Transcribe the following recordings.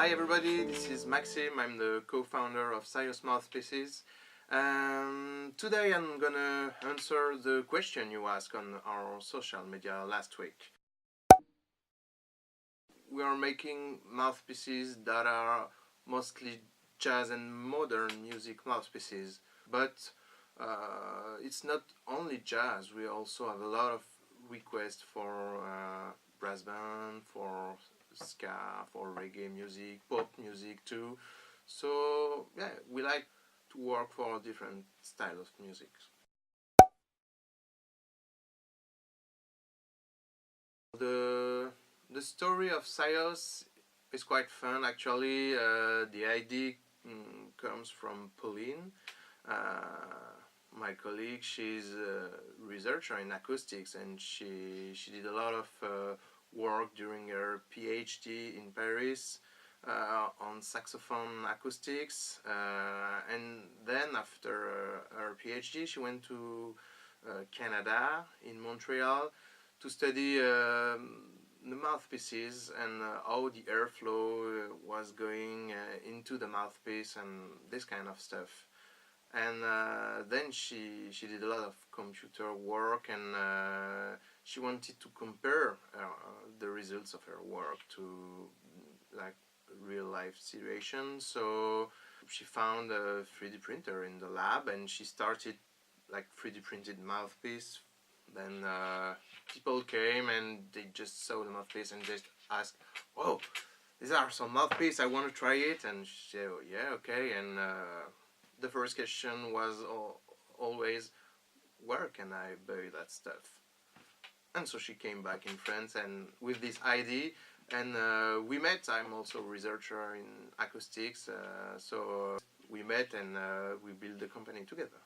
Hi everybody, this is Maxime. I'm the co-founder of Syos mouthpieces. Today I'm gonna answer the question you asked on our social media last week. We are making mouthpieces that are mostly jazz and modern music mouthpieces, but it's not only jazz. We also have a lot of requests for brass band, for ska, for reggae music, pop music too. So yeah, we like to work for different styles of music. The story of Syos is quite fun actually. The idea comes from Pauline, my colleague. She's a researcher in acoustics, and she did a lot of work during her PhD in Paris on saxophone acoustics, and then after her PhD she went to Canada, in Montreal, to study the mouthpieces and how the airflow was going into the mouthpiece and this kind of stuff. And then she did a lot of computer work, and she wanted to compare the results of her work to like real life situations. So she found a 3D printer in the lab, and she started like 3D printed mouthpiece. Then people came and they just saw the mouthpiece and just asked, "Oh, these are some mouthpiece. I want to try it." And she said, "Oh, yeah, okay." And the first question was always, "Where can I buy that stuff?" And so she came back in France and with this idea, and we met. I'm also a researcher in acoustics, so we met and we built the company together.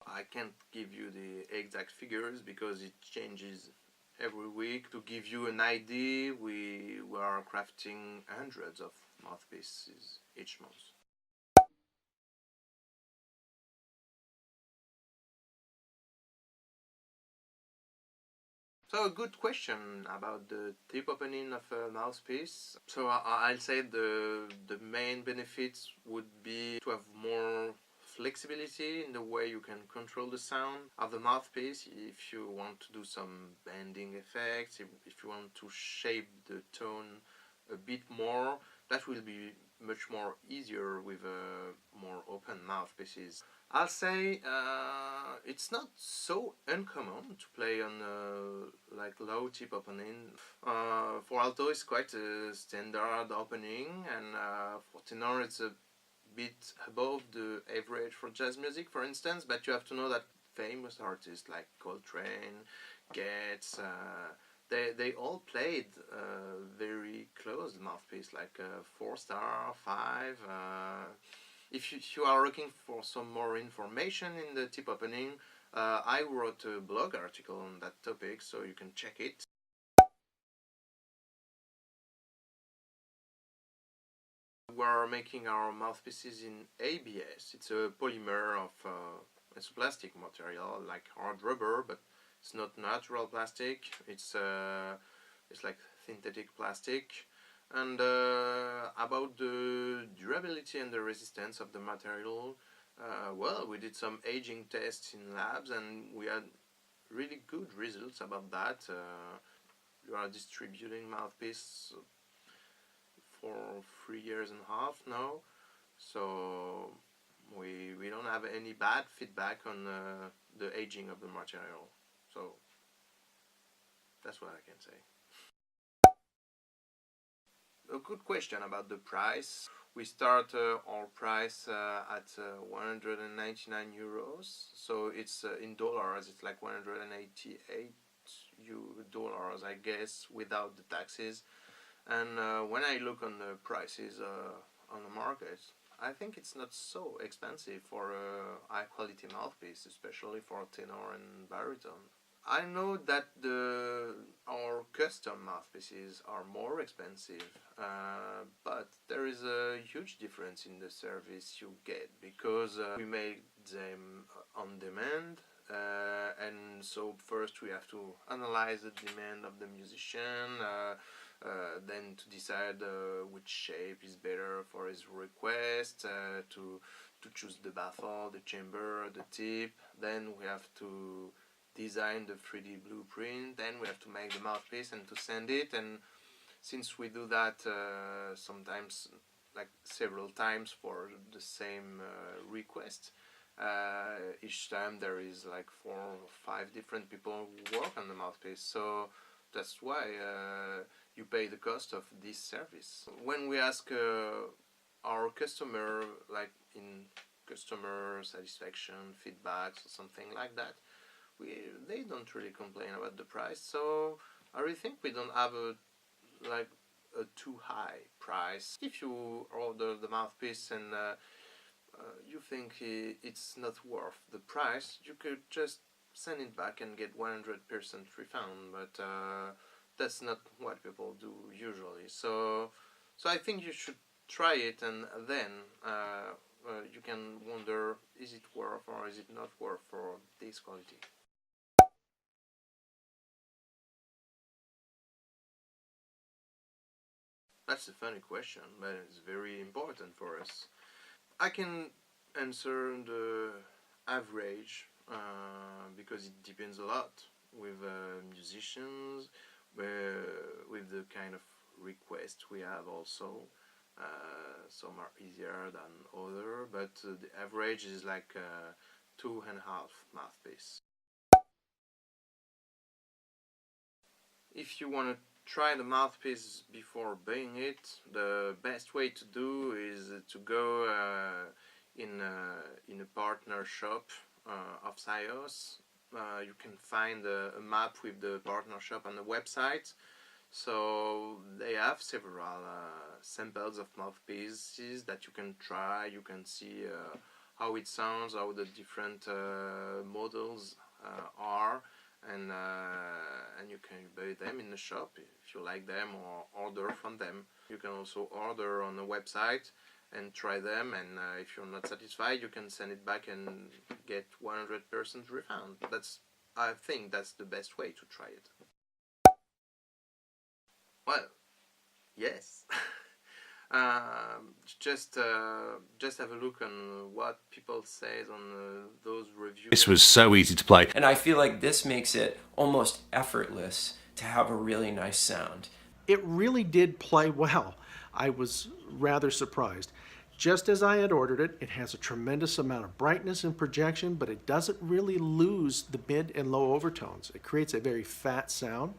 I can't give you the exact figures because it changes every week. To give you an idea, we are crafting hundreds of mouthpieces each month. So a good question about the tip opening of a mouthpiece. So I'll say the main benefits would be to have more flexibility in the way you can control the sound of the mouthpiece. If you want to do some bending effects, if you want to shape the tone a bit more, that will be much more easier with more open mouthpieces. I'll say it's not so uncommon to play on like low tip opening. For alto it's quite a standard opening, and for tenor it's a bit above the average for jazz music, for instance. But you have to know that famous artists like Coltrane, Getz, they all played very close mouthpiece, like 4-star, 5. If you are looking for some more information in the tip opening, I wrote a blog article on that topic, so you can check it. We're making our mouthpieces in ABS. It's a polymer of, it's a plastic material like hard rubber, but it's not natural plastic. It's like synthetic plastic. And about the durability and the resistance of the material, well, we did some aging tests in labs and we had really good results about that. We are distributing mouthpiece for 3 years and a half now, so we don't have any bad feedback on the aging of the material. So that's what I can say. A good question about the price. We start our price at 199 euros. So it's in dollars, it's like 188 dollars, I guess, without the taxes. And when I look on the prices on the market, I think it's not so expensive for a high quality mouthpiece, especially for tenor and baritone. I know that our custom mouthpieces are more expensive, but there is a huge difference in the service you get because we make them on demand, and so first we have to analyze the demand of the musician, then to decide which shape is better for his request, to choose the baffle, the chamber, the tip. Then we have to design the 3D blueprint, then we have to make the mouthpiece and to send it. And since we do that sometimes like several times for the same request, each time there is like 4 or 5 different people who work on the mouthpiece, so that's why you pay the cost of this service. When we ask our customer, like in customer satisfaction feedbacks or something like that, they don't really complain about the price. So I really think we don't have a too high price. If you order the mouthpiece and you think it's not worth the price, you could just send it back and get 100% refund, but that's not what people do usually. So I think you should try it, and then you can wonder, is it worth or is it not worth for this quality? That's a funny question, but it's very important for us. I can answer the average because it depends a lot with musicians, with the kind of request we have also. Some are easier than other, but the average is like 2.5 mouthpiece. If you want to try the mouthpiece before buying it, the best way to do is to go in a partner shop of Syos. You can find a map with the partner shop on the website. So they have several samples of mouthpieces that you can try. You can see how it sounds, how the different models are, and you can buy them in the shop if you like them, or order from them. You can also order on the website and try them, and if you're not satisfied, you can send it back and get 100% refund. I think that's the best way to try it. Well, yes. Just have a look on what people say on those reviews. This was so easy to play. And I feel like this makes it almost effortless to have a really nice sound. It really did play well. I was rather surprised. Just as I had ordered it, it has a tremendous amount of brightness and projection, but it doesn't really lose the mid and low overtones. It creates a very fat sound.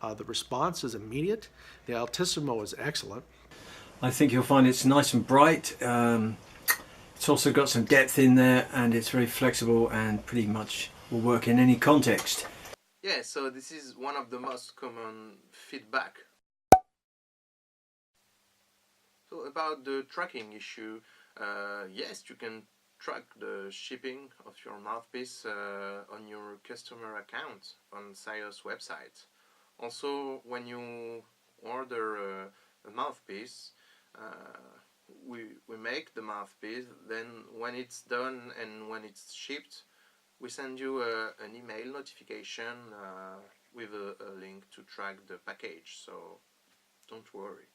The response is immediate. The altissimo is excellent. I think you'll find it's nice and bright. It's also got some depth in there, and it's very flexible and pretty much will work in any context. Yeah, so this is one of the most common feedback. So about the tracking issue, yes, you can track the shipping of your mouthpiece on your customer account on Syos website. Also, when you order a mouthpiece, we make the mouthpiece, then when it's done and when it's shipped, we send you an email notification with a link to track the package, so don't worry.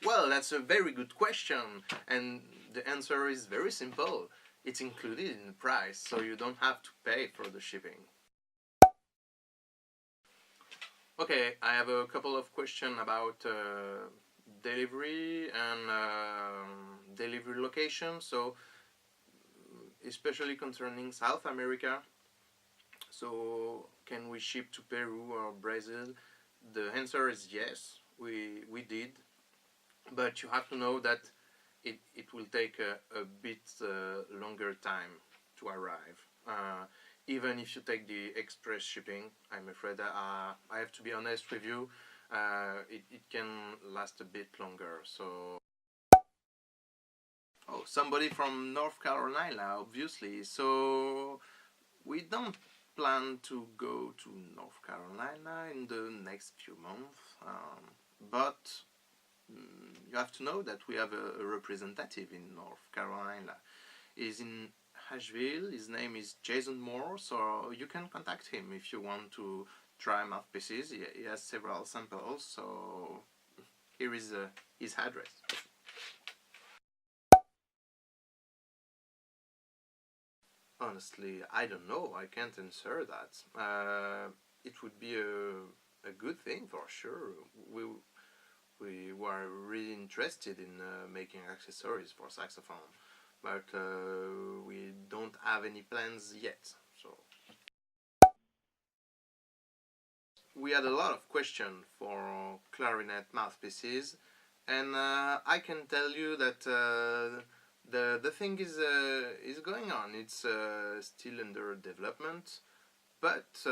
Well, that's a very good question, and the answer is very simple. It's included in the price, so you don't have to pay for the shipping. Okay, I have a couple of questions about delivery and delivery location, so especially concerning South America. So can we ship to Peru or Brazil? The answer is yes, we did, but you have to know that it will take a bit longer time to arrive. Even if you take the express shipping, I'm afraid I have to be honest with you, it can last a bit longer. So, oh, somebody from North Carolina, obviously. So we don't plan to go to North Carolina in the next few months, but you have to know that we have a representative in North Carolina. He's in Asheville. His name is Jason Moore, so you can contact him if you want to try mouthpieces. He has several samples, so here is his address. Honestly, I don't know. I can't answer that. It would be a good thing for sure. We were really interested in making accessories for saxophone, but we don't have any plans yet. So we had a lot of questions for clarinet mouthpieces, and I can tell you that the thing is going on. It's still under development, but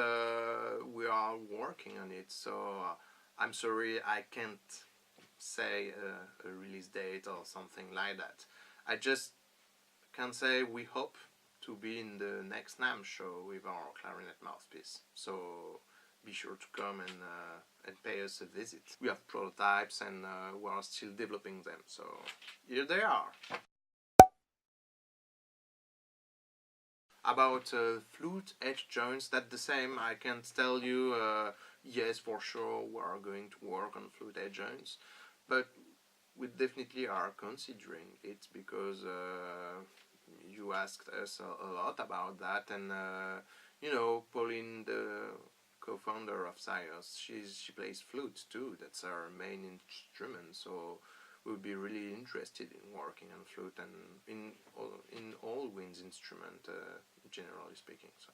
we are working on it. So I'm sorry I can't say a release date or something like that. I just can say we hope to be in the next NAMM show with our clarinet mouthpiece. So be sure to come and pay us a visit. We have prototypes and we are still developing them. So here they are. About flute edge joints, that's the same. I can't tell you yes for sure we are going to work on flute edge joints, but we definitely are considering it because you asked us a lot about that, and you know, Pauline, the co-founder of Syos, she plays flute too. That's our main instrument, so we would be really interested in working on flute and in all winds instrument, generally speaking. So,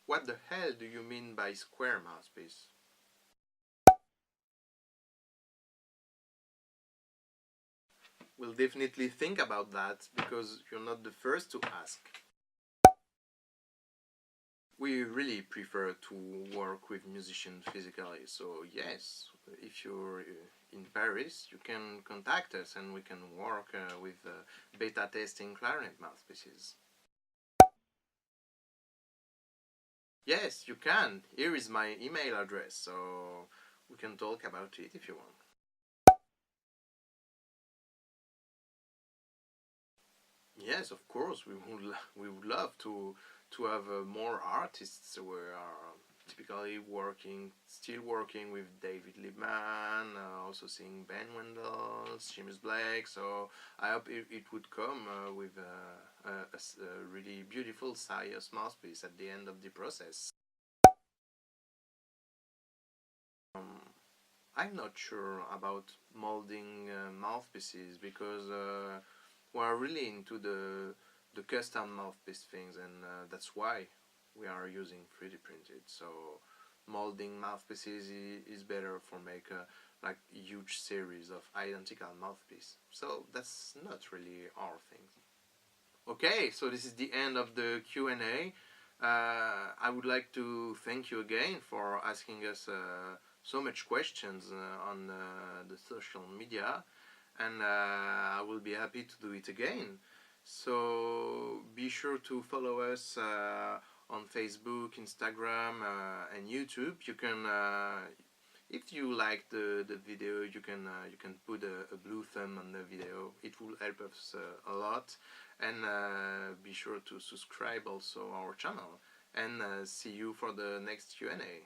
what the hell do you mean by square mouthpiece? We'll definitely think about that because you're not the first to ask. We really prefer to work with musicians physically, so yes, if you're in Paris, you can contact us and we can work with beta testing clarinet mouthpieces. Yes, you can. Here is my email address, so we can talk about it if you want. Yes, of course, we would love to have more artists. We are typically still working with David Liebman, also seeing Ben Wendell, Seamus Blake. So I hope it would come with a really beautiful Syos mouthpiece at the end of the process. I'm not sure about molding mouthpieces because we are really into the custom mouthpiece things, and that's why we are using 3D printed. So molding mouthpieces is better for make a like huge series of identical mouthpiece. So that's not really our thing. Okay, so this is the end of the Q&A. I would like to thank you again for asking us so much questions on the social media, and I will be happy to do it again. So be sure to follow us on Facebook, Instagram, and YouTube. You can, if you like the video, you can put a blue thumb on the video. It will help us a lot, and be sure to subscribe also our channel. And see you for the next Q&A.